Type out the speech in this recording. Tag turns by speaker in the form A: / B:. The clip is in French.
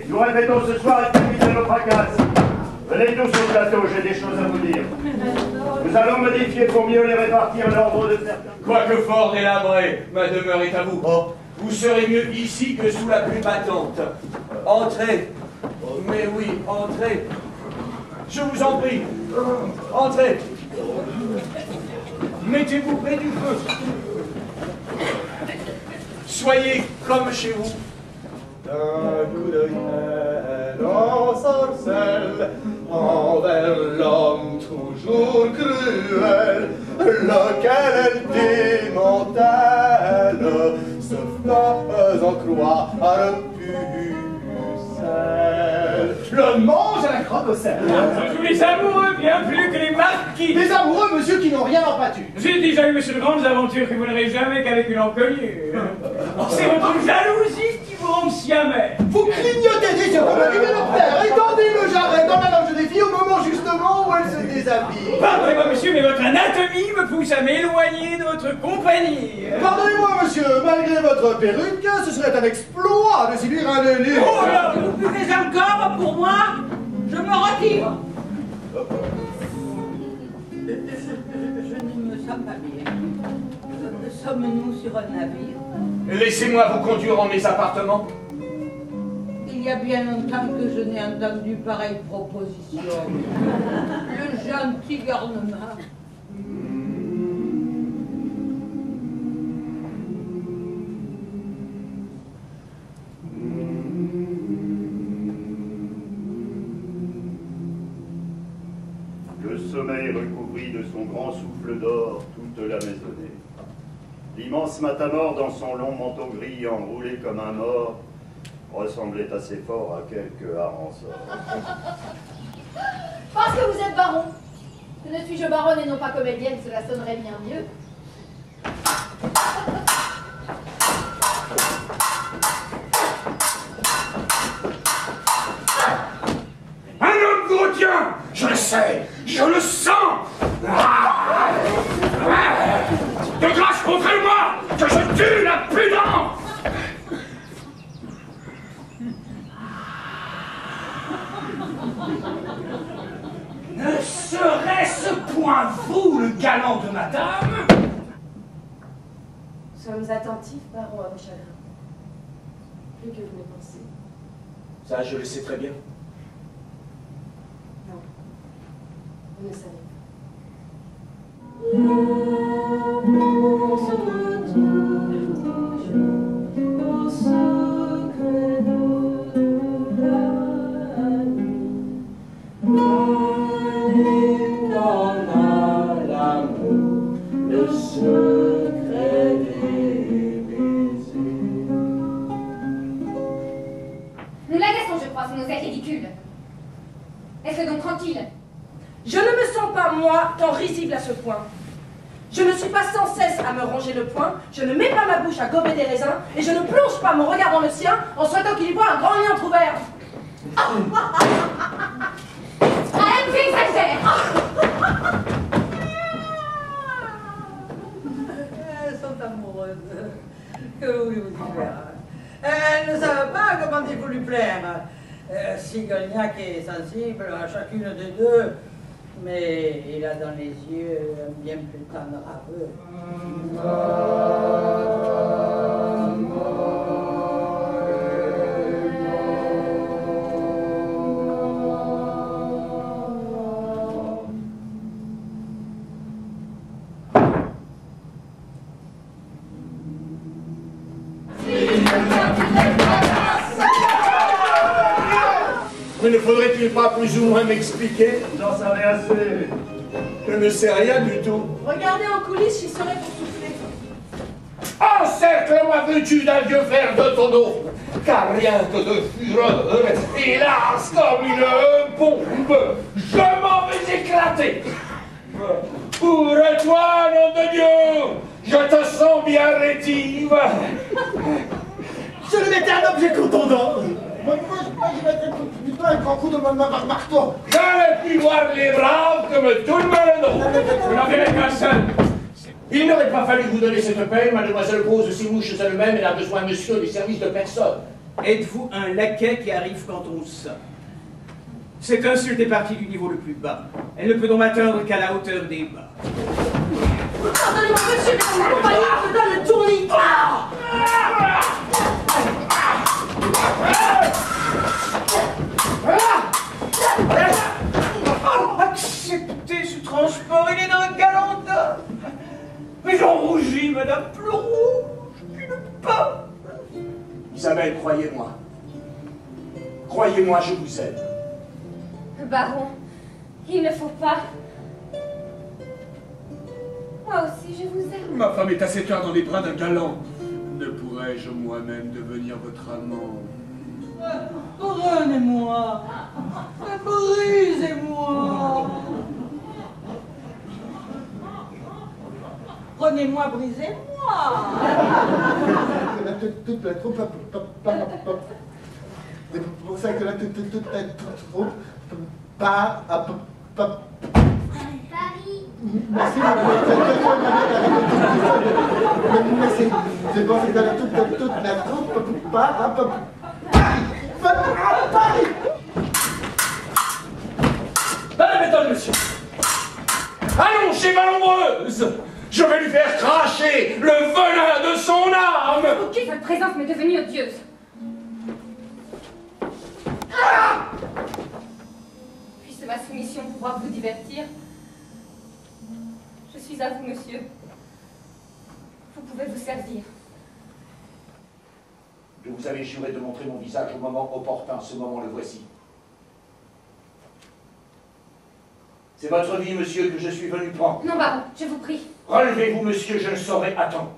A: Nous répétons ce soir et puis de nos fracasses. Venez tous au plateau, j'ai des choses à vous dire. Nous allons modifier pour mieux les répartir l'ordre de certains.
B: Quoique fort délabré, ma demeure est à vous. Oh. Vous serez mieux ici que sous la pluie battante. Entrez. Mais oui, entrez. Je vous en prie. Entrez. Mettez-vous près du feu. Soyez comme chez vous.
C: D'un coup de miel ensorcelle envers l'homme toujours cruel, lequel elle démantèle, se faisant croire pucelle. Le mange à la croque au sel.
D: Tous les amoureux, bien plus que les marquis.
C: Des amoureux, monsieur, qui n'ont rien en pâture.
D: J'ai déjà eu, monsieur, de grandes aventures que vous n'aurez jamais qu'avec une inconnue. C'est votre jalousie qui vous rend si amer.
C: Vous clignotez des yeux, comme dit notre père, étendez le jarret dans la loge des filles au moment justement où elles se déshabillent.
D: Pardonnez-moi, monsieur, mais votre anatomie me pousse à m'éloigner de votre compagnie.
C: Pardonnez-moi, monsieur, malgré votre perruque, ce serait un exploit de séduire un eunuque.
D: Oh là,
E: Vous buvez encore pour moi? Je me retire. Je ne me sens pas bien. Sommes-nous sur un navire?
B: Laissez-moi vous conduire en mes appartements.
E: Il y a bien longtemps que je n'ai entendu pareille proposition. Le gentil garnement.
A: Le sommeil recouvrit de son grand souffle d'or toute la maisonnée. L'immense matamor dans son long manteau gris enroulé comme un mort ressemblait assez fort à quelque harançor.
F: Parce que vous êtes baron. Que ne suis-je baronne et non pas comédienne, cela sonnerait bien mieux.
D: un homme vous retient. Je le sais, je le sens. De grâce, montrez-moi que je tue la prudence. Ne serait-ce point vous le galant de madame?
F: Nous sommes attentifs, baron, à vos chagrins. Plus que vous ne pensez.
B: Ça, je le sais très bien.
F: Non, vous ne savez pas.
G: Nous la laissons, je crois, sans nous être ridicules. Est-ce donc tranquille?
H: Je ne me sens pas, moi, tant risible à ce point. Je ne suis pas sans cesse à me ronger le poing, je ne mets pas ma bouche à gober des raisins, et je ne plonge pas mon regard dans le sien en souhaitant qu'il y voie un grand lien entrouvert.
G: Elle exagère.
E: Elles sont amoureuses. Que voulez-vous dire? Elles ne savent pas comment il faut lui plaire. Sigolgnac est sensible à chacune des deux, mais il a dans les yeux un bien plus tendre aveu.
C: Mais ne faudrait-il pas plus ou moins m'expliquer?
A: J'en savais assez.
C: Je ne sais rien du tout.
H: Regardez en coulisses, j'y serai pour souffler.
C: Encercle-moi veux-tu d'un vieux fer de tonneau, car rien que de fureur, hélas, comme
B: je m'en vais éclater. Ouvre-toi, nom de Dieu, je te sens bien rétive.
C: Je lui mettais un objet contondant. Moi, je mettrais plutôt un grand coup de marteau.
B: J'aurais pu voir les braves comme tout le monde.
D: Vous n'en verrez qu'un seul.
B: Il n'aurait pas fallu vous donner cette peine, mademoiselle pose ses mouches elle-même, elle a besoin, monsieur, des services de personne.
D: Êtes-vous un laquais qui arrive quand on sonne? Cette insulte est partie du niveau le plus bas. Elle ne peut donc atteindre qu'à la hauteur des bas.
H: Pardonnez-moi, monsieur, mais mon compagnon me donne le tournis.
D: Acceptez ce transport, il est d'un galant homme. Mais j'en rougis, madame, plus rouge qu'une pomme.
B: Isabelle, croyez-moi. Croyez-moi, je vous aime.
G: Baron, il ne faut pas. Moi aussi, je vous aime.
I: Ma femme est à cette heure dans les bras d'un galant. Ne pourrais-je moi-même devenir votre amant?
E: Prenez-moi, brisez-moi. Prenez-moi, brisez-moi.
C: Toute la troupe, c'est pour ça que là, toute la troupe part à
G: Paris.
C: Merci. Merci. C'est bon, c'est que là, toute la troupe part à Paris.
B: La méthode, monsieur. Allons chez Malombreuse. Je vais lui faire cracher le venin de son âme.
G: Votre présence m'est devenue odieuse. Puisse ma soumission pouvoir vous divertir. Je suis à vous, monsieur. Vous pouvez vous servir.
B: Je vous avais juré de montrer mon visage au moment opportun. Ce moment, le voici. C'est votre vie, monsieur, que je suis venu prendre.
G: Non, baron, je vous prie.
B: Relevez-vous, monsieur, je ne saurais attendre.